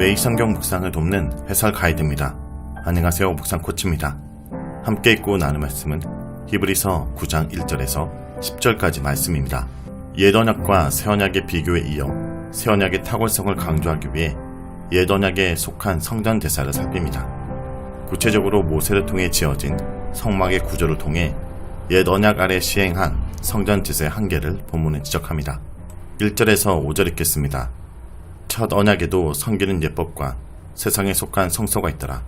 매일 성경 묵상을 돕는 해설 가이드입니다. 안녕하세요, 묵상 코치입니다. 함께 읽고 나눌 말씀은 히브리서 9장 1절에서 10절까지 말씀입니다. 옛 언약과 새 언약의 비교에 이어 새 언약의 탁월성을 강조하기 위해 옛 언약에 속한 성전 대사를 살핍니다. 구체적으로 모세를 통해 지어진 성막의 구조를 통해 옛 언약 아래 시행한 성전 제사의 한계를 본문은 지적합니다. 1절에서 5절 읽겠습니다. 첫 언약에도 섬기는 예법과 세상에 속한 성소가 있더라.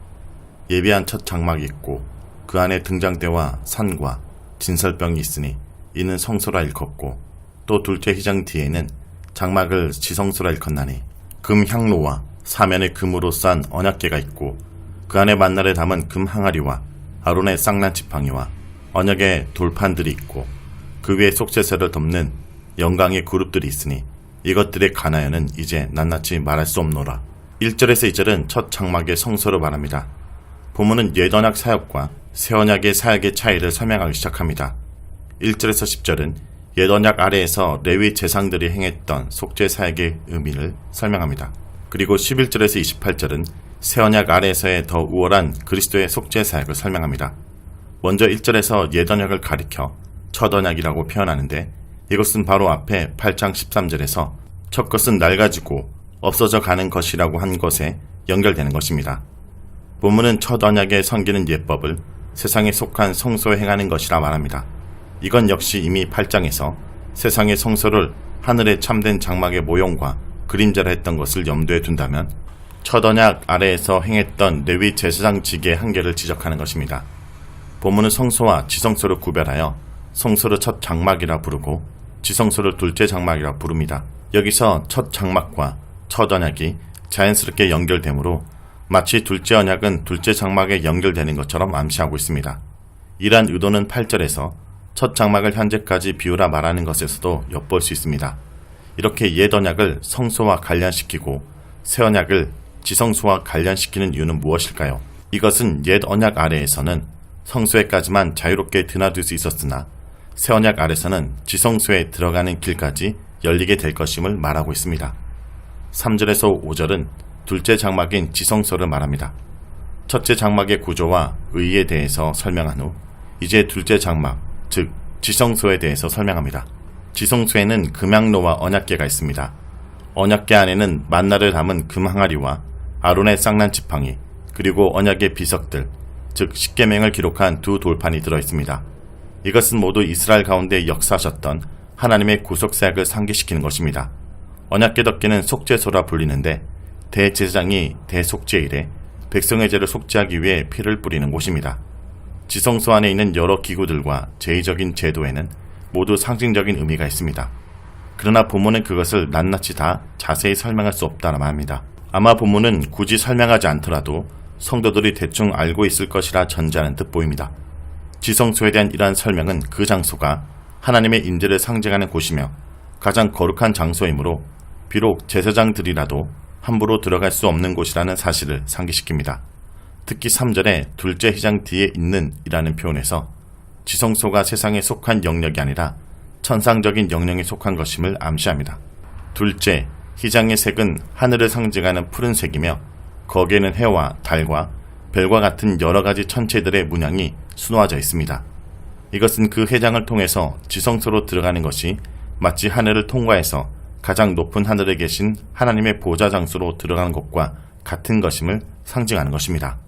예비한 첫 장막이 있고 그 안에 등장대와 산과 진설병이 있으니 이는 성소라 일컫고, 또 둘째 휘장 뒤에는 장막을 지성소라 일컫나니 금 향로와 사면의 금으로 싼 언약궤가 있고 그 안에 만나를 담은 금 항아리와 아론의 쌍난 지팡이와 언약의 돌판들이 있고 그 위에 속죄세를 덮는 영광의 그룹들이 있으니 이것들의 가나여는 이제 낱낱이 말할 수 없노라. 1절에서 2절은 첫 장막의 성소를 말합니다. 본문은 옛 언약 사역과 새 언약의 사역의 차이를 설명하기 시작합니다. 1절에서 10절은 옛 언약 아래에서 레위 제사장들이 행했던 속죄 사역의 의미를 설명합니다. 그리고 11절에서 28절은 새 언약 아래에서의 더 우월한 그리스도의 속죄 사역을 설명합니다. 먼저 1절에서 옛 언약을 가리켜 첫 언약이라고 표현하는데, 이것은 바로 앞에 8장 13절에서 첫 것은 낡아지고 없어져 가는 것이라고 한 것에 연결되는 것입니다. 본문은 첫 언약에 섬기는 예법을 세상에 속한 성소에 행하는 것이라 말합니다. 이건 역시 이미 8장에서 세상의 성소를 하늘의 참된 장막의 모형과 그림자로 했던 것을 염두에 둔다면 첫 언약 아래에서 행했던 레위 제사장직의 한계를 지적하는 것입니다. 본문은 성소와 지성소를 구별하여 성소를 첫 장막이라 부르고 지성소를 둘째 장막이라 부릅니다. 여기서 첫 장막과 첫 언약이 자연스럽게 연결되므로 마치 둘째 언약은 둘째 장막에 연결되는 것처럼 암시하고 있습니다. 이러한 의도는 8절에서 첫 장막을 현재까지 비유라 말하는 것에서도 엿볼 수 있습니다. 이렇게 옛 언약을 성소와 관련시키고 새 언약을 지성소와 관련시키는 이유는 무엇일까요? 이것은 옛 언약 아래에서는 성소에까지만 자유롭게 드나들 수 있었으나 새 언약 아래서는 지성소에 들어가는 길까지 열리게 될 것임을 말하고 있습니다. 3절에서 5절은 둘째 장막인 지성소를 말합니다. 첫째 장막의 구조와 의의에 대해서 설명한 후 이제 둘째 장막, 즉 지성소에 대해서 설명합니다. 지성소에는 금향로와 언약궤가 있습니다. 언약궤 안에는 만나를 담은 금 항아리와 아론의 쌍난 지팡이, 그리고 언약의 비석들, 즉 십계명을 기록한 두 돌판이 들어있습니다. 이것은 모두 이스라엘 가운데 역사하셨던 하나님의 구속사역을 상기시키는 것입니다. 언약궤 덮개는 속죄소라 불리는데 대제사장이 대속죄일에 백성의 죄를 속죄하기 위해 피를 뿌리는 곳입니다. 지성소 안에 있는 여러 기구들과 제의적인 제도에는 모두 상징적인 의미가 있습니다. 그러나 본문은 그것을 낱낱이 다 자세히 설명할 수 없다라 말합니다. 아마 본문은 굳이 설명하지 않더라도 성도들이 대충 알고 있을 것이라 전제하는 듯 보입니다. 지성소에 대한 이러한 설명은 그 장소가 하나님의 임재를 상징하는 곳이며 가장 거룩한 장소이므로 비록 제사장들이라도 함부로 들어갈 수 없는 곳이라는 사실을 상기시킵니다. 특히 3절에 둘째 휘장 뒤에 있는 이라는 표현에서 지성소가 세상에 속한 영역이 아니라 천상적인 영역에 속한 것임을 암시합니다. 둘째 휘장의 색은 하늘을 상징하는 푸른색이며 거기에는 해와 달과 별과 같은 여러가지 천체들의 문양이 수놓아져 있습니다. 이것은 그 회장을 통해서 지성소로 들어가는 것이 마치 하늘을 통과해서 가장 높은 하늘에 계신 하나님의 보좌 장소로 들어가는 것과 같은 것임을 상징하는 것입니다.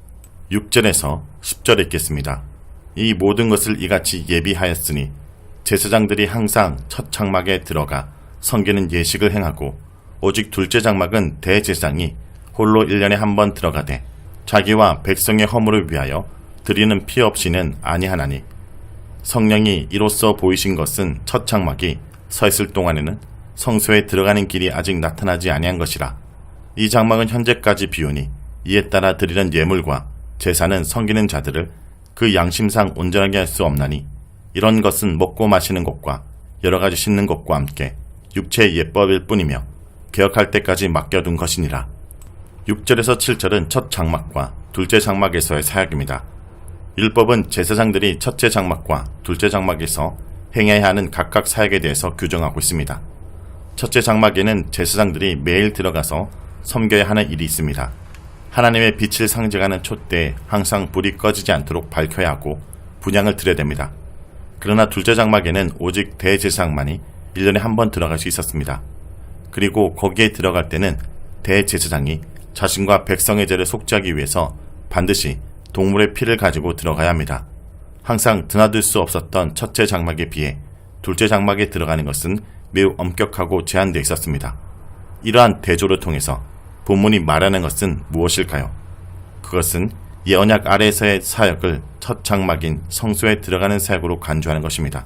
6절에서 10절에 읽겠습니다. 이 모든 것을 이같이 예비하였으니 제사장들이 항상 첫 장막에 들어가 섬기는 예식을 행하고, 오직 둘째 장막은 대제사장이 홀로 1년에 한 번 들어가되 자기와 백성의 허물을 위하여 드리는 피 없이는 아니하나니, 성령이 이로써 보이신 것은 첫 장막이 서 있을 동안에는 성소에 들어가는 길이 아직 나타나지 아니한 것이라. 이 장막은 현재까지 비우니 이에 따라 드리는 예물과 제사는 섬기는 자들을 그 양심상 온전하게 할 수 없나니, 이런 것은 먹고 마시는 것과 여러가지 씻는 것과 함께 육체의 예법일 뿐이며 개혁할 때까지 맡겨둔 것이니라. 6절에서 7절은 첫 장막과 둘째 장막에서의 사역입니다. 율법은 제사장들이 첫째 장막과 둘째 장막에서 행해야 하는 각각 사역에 대해서 규정하고 있습니다. 첫째 장막에는 제사장들이 매일 들어가서 섬겨야 하는 일이 있습니다. 하나님의 빛을 상징하는 촛대에 항상 불이 꺼지지 않도록 밝혀야 하고 분향을 드려야 됩니다. 그러나 둘째 장막에는 오직 대제사장만이 1년에 한 번 들어갈 수 있었습니다. 그리고 거기에 들어갈 때는 대제사장이 자신과 백성의 죄를 속죄하기 위해서 반드시 동물의 피를 가지고 들어가야 합니다. 항상 드나들 수 없었던 첫째 장막에 비해 둘째 장막에 들어가는 것은 매우 엄격하고 제한되어 있었습니다. 이러한 대조를 통해서 본문이 말하는 것은 무엇일까요? 그것은 예언약 아래에서의 사역을 첫 장막인 성소에 들어가는 사역으로 간주하는 것입니다.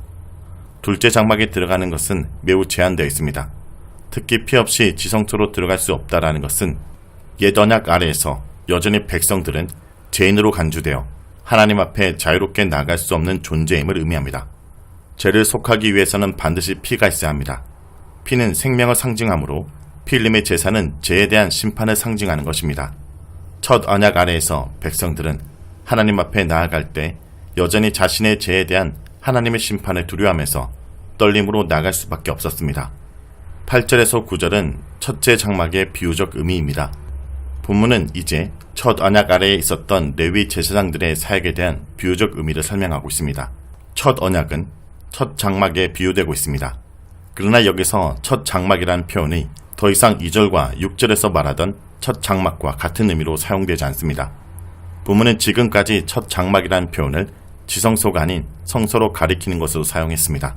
둘째 장막에 들어가는 것은 매우 제한되어 있습니다. 특히 피 없이 지성소로 들어갈 수 없다라는 것은 옛 언약 아래에서 여전히 백성들은 죄인으로 간주되어 하나님 앞에 자유롭게 나갈 수 없는 존재임을 의미합니다. 죄를 속하기 위해서는 반드시 피가 있어야 합니다. 피는 생명을 상징하므로 피 흘림의 제사는 죄에 대한 심판을 상징하는 것입니다. 첫 언약 아래에서 백성들은 하나님 앞에 나아갈 때 여전히 자신의 죄에 대한 하나님의 심판을 두려워하면서 떨림으로 나갈 수밖에 없었습니다. 8절에서 9절은 첫째 장막의 비유적 의미입니다. 본문은 이제 첫 언약 아래에 있었던 레위 제사장들의 사역에 대한 비유적 의미를 설명하고 있습니다. 첫 언약은 첫 장막에 비유되고 있습니다. 그러나 여기서 첫 장막이라는 표현이 더 이상 2절과 6절에서 말하던 첫 장막과 같은 의미로 사용되지 않습니다. 본문은 지금까지 첫 장막이라는 표현을 지성소가 아닌 성소로 가리키는 것으로 사용했습니다.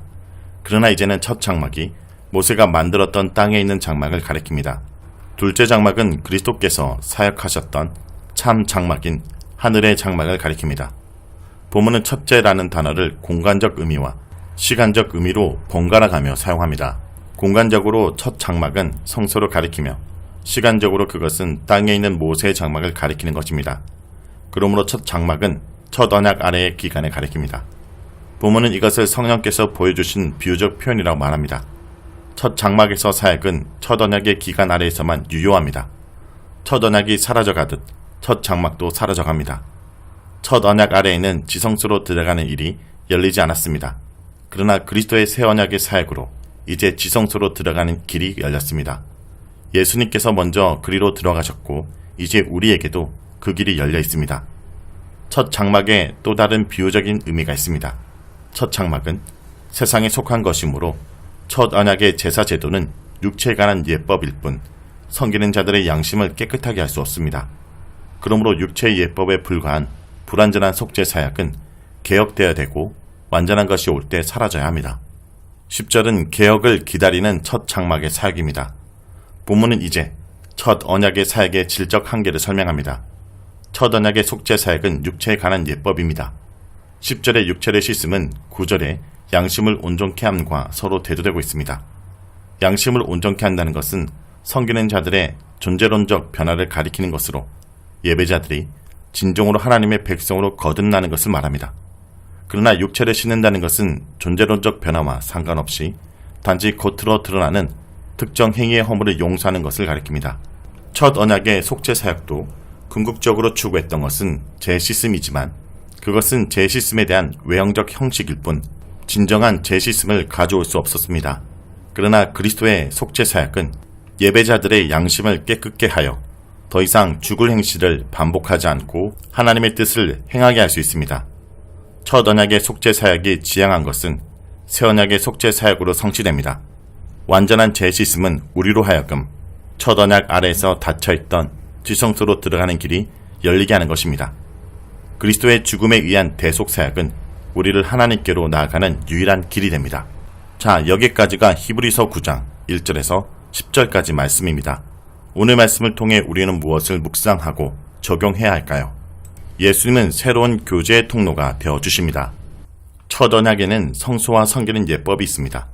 그러나 이제는 첫 장막이 모세가 만들었던 땅에 있는 장막을 가리킵니다. 둘째 장막은 그리스도께서 사역하셨던 참 장막인 하늘의 장막을 가리킵니다. 본문은 첫째라는 단어를 공간적 의미와 시간적 의미로 번갈아 가며 사용합니다. 공간적으로 첫 장막은 성소를 가리키며 시간적으로 그것은 땅에 있는 모세의 장막을 가리키는 것입니다. 그러므로 첫 장막은 첫 언약 아래의 기간을 가리킵니다. 본문은 이것을 성령께서 보여주신 비유적 표현이라고 말합니다. 첫 장막에서 사역은 첫 언약의 기간 아래에서만 유효합니다. 첫 언약이 사라져가듯 첫 장막도 사라져갑니다. 첫 언약 아래에는 지성소로 들어가는 일이 열리지 않았습니다. 그러나 그리스도의 새 언약의 사역으로 이제 지성소로 들어가는 길이 열렸습니다. 예수님께서 먼저 그리로 들어가셨고 이제 우리에게도 그 길이 열려 있습니다. 첫 장막에 또 다른 비유적인 의미가 있습니다. 첫 장막은 세상에 속한 것이므로 첫 언약의 제사 제도는 육체에 관한 예법일 뿐 섬기는 자들의 양심을 깨끗하게 할 수 없습니다. 그러므로 육체의 예법에 불과한 불완전한 속죄 사역은 개혁되어야 되고 완전한 것이 올 때 사라져야 합니다. 10절은 개혁을 기다리는 첫 장막의 사역입니다. 본문은 이제 첫 언약의 사역의 질적 한계를 설명합니다. 첫 언약의 속죄 사역은 육체에 관한 예법입니다. 10절의 육체를 씻음은 9절에 양심을 온전케 함과 서로 대조되고 있습니다. 양심을 온전케 한다는 것은 섬기는 자들의 존재론적 변화를 가리키는 것으로 예배자들이 진정으로 하나님의 백성으로 거듭나는 것을 말합니다. 그러나 육체를 씻는다는 것은 존재론적 변화와 상관없이 단지 겉으로 드러나는 특정 행위의 허물을 용서하는 것을 가리킵니다. 첫 언약의 속죄 사역도 궁극적으로 추구했던 것은 재씻음이지만 그것은 재씻음에 대한 외형적 형식일 뿐 진정한 재씻음을 가져올 수 없었습니다. 그러나 그리스도의 속죄 사역은 예배자들의 양심을 깨끗게 하여 더 이상 죽을 행실을 반복하지 않고 하나님의 뜻을 행하게 할 수 있습니다. 첫 언약의 속죄 사역이 지향한 것은 새 언약의 속죄 사역으로 성취됩니다. 완전한 재씻음은 우리로 하여금 첫 언약 아래에서 닫혀있던 지성소로 들어가는 길이 열리게 하는 것입니다. 그리스도의 죽음에 의한 대속 사역은 우리를 하나님께로 나아가는 유일한 길이 됩니다. 자, 여기까지가 히브리서 9장 1절에서 10절까지 말씀입니다. 오늘 말씀을 통해 우리는 무엇을 묵상하고 적용해야 할까요? 예수님은 새로운 교제의 통로가 되어주십니다. 첫 언약에는 성소와 섬기는 예법이 있습니다.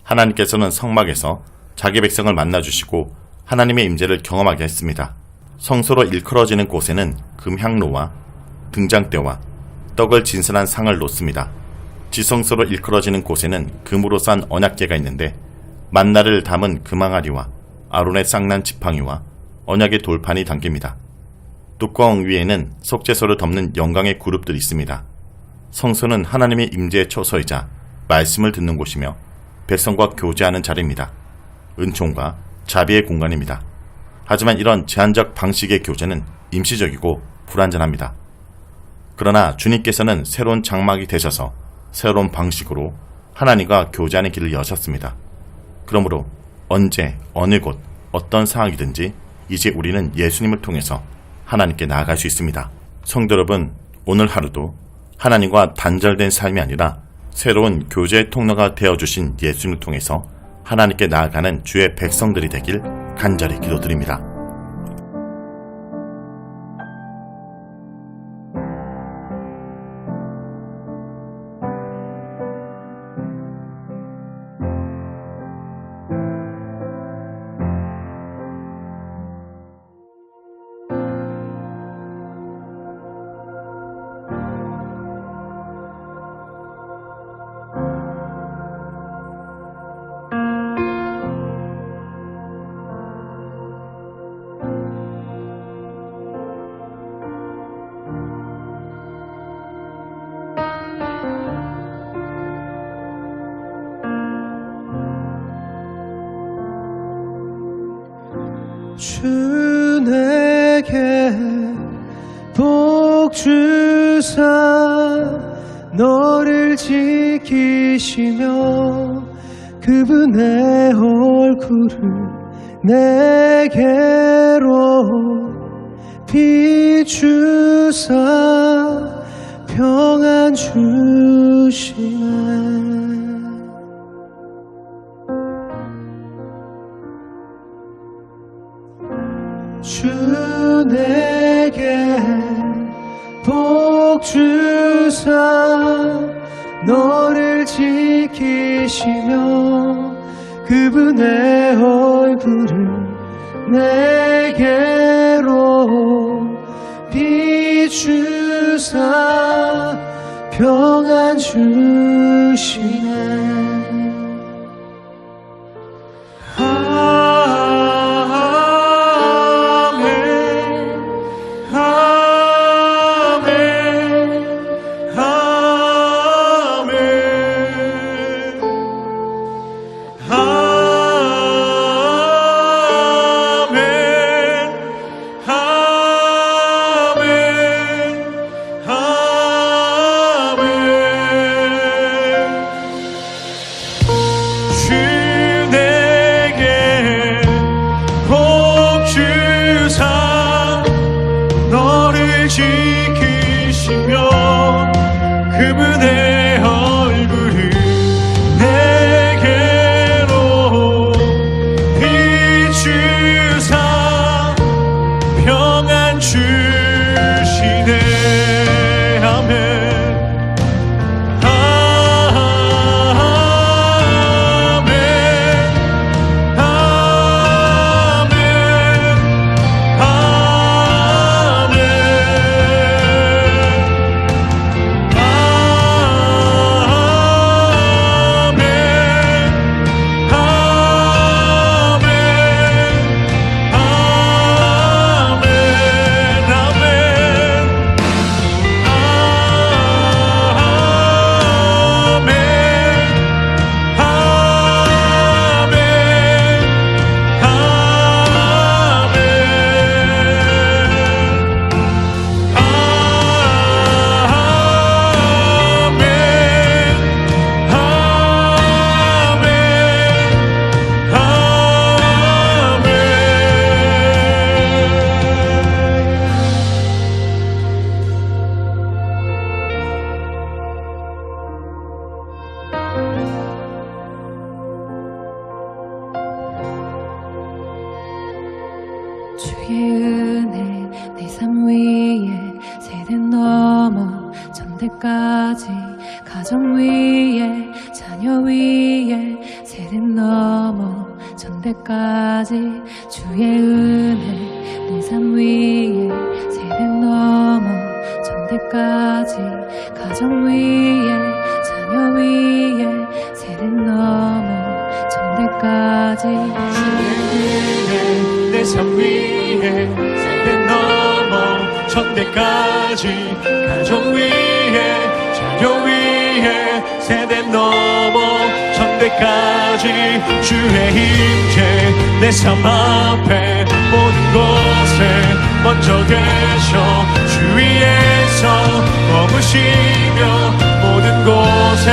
하나님께서는 성막에서 자기 백성을 만나주시고 하나님의 임재를 경험하게 했습니다. 성소로 일컬어지는 곳에는 금향로와 등잔대와 떡을 진설한 상을 놓습니다. 지성소로 일컬어지는 곳에는 금으로 싼 언약궤가 있는데 만나를 담은 금항아리와 아론의 쌍난 지팡이와 언약의 돌판이 담깁니다. 뚜껑 위에는 속죄소를 덮는 영광의 그룹들이 있습니다. 성소는 하나님의 임재의 초소이자 말씀을 듣는 곳이며 백성과 교제하는 자리입니다. 은총과 자비의 공간입니다. 하지만 이런 제한적 방식의 교제는 임시적이고 불완전합니다. 그러나 주님께서는 새로운 장막이 되셔서 새로운 방식으로 하나님과 교제하는 길을 여셨습니다. 그러므로 언제, 어느 곳, 어떤 상황이든지 이제 우리는 예수님을 통해서 하나님께 나아갈 수 있습니다. 성도 여러분, 오늘 하루도 하나님과 단절된 삶이 아니라 새로운 교제의 통로가 되어주신 예수님을 통해서 하나님께 나아가는 주의 백성들이 되길 간절히 기도드립니다. 주 내게 복 주사 너를 지키시며 그분의 얼굴을 내게로 비추사 평안 주시네. 주 내게 복 주사 너를 지키시며 그분의 얼굴을 내게로 비추사 평안 주시네. 그분의 얼굴을 내게로 비추사 평안 주시네. 아멘. 주의 은혜 내 삶 위에 세대 넘어 전대까지 가정 위에 자녀 위에 세대 넘어 전대까지 주의 은혜 내 삶 위에 세대 넘어 전대까지 가정 위에 자녀 위에 세대 넘어 전대까지 내 삶 위에 세대 넘어 천대까지 가정 위에 자녀 위에 세대 넘어 천대까지 주의 임재 내 삶 앞에 모든 먼저 계셔 주위에서 머무시며 모든 곳에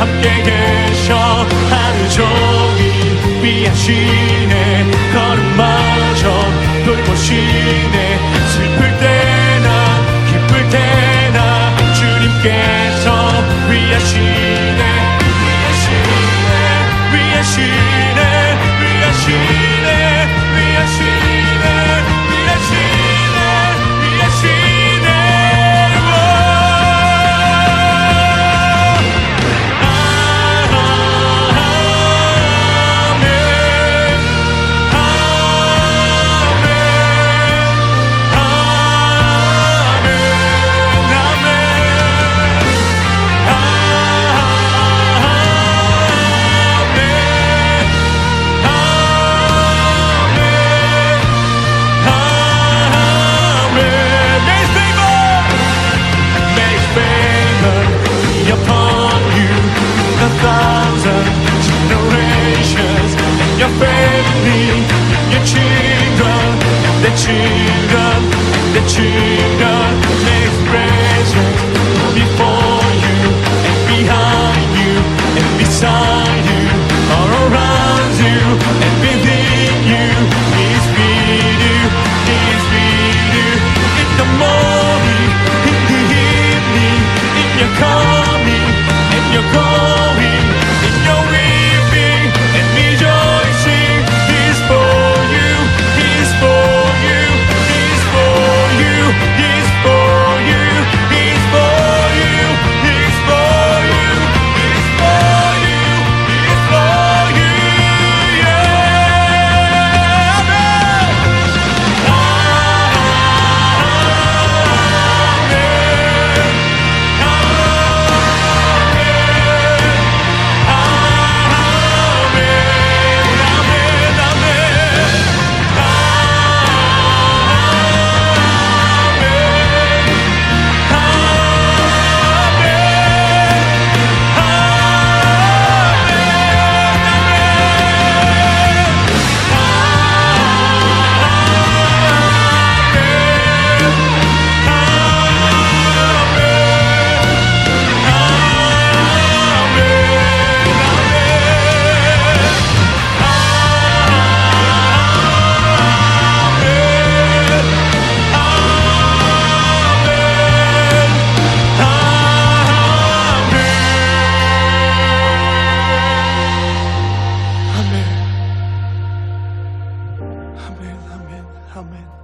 함께 계셔 하루 종일 위하시네 걸음마저 돌보시네 슬플 때나 기쁠 때나 주님께서 위하시네 위하시네 위하시네 위하시네 위하시네 위하시네 위하시네 your family, your children, and the children, and the children. May His presence go before you, and behind you, and beside you, all around you, and within you. He is with you, He is with you. In the morning, in the evening, in your coming, and your going, in your weeping, and rejoicing. He's for you, He's for you, He's for you, He's for you, He's for you, He's for you, He's for you, He's for you, yeah. 아멘, 아멘, 아멘.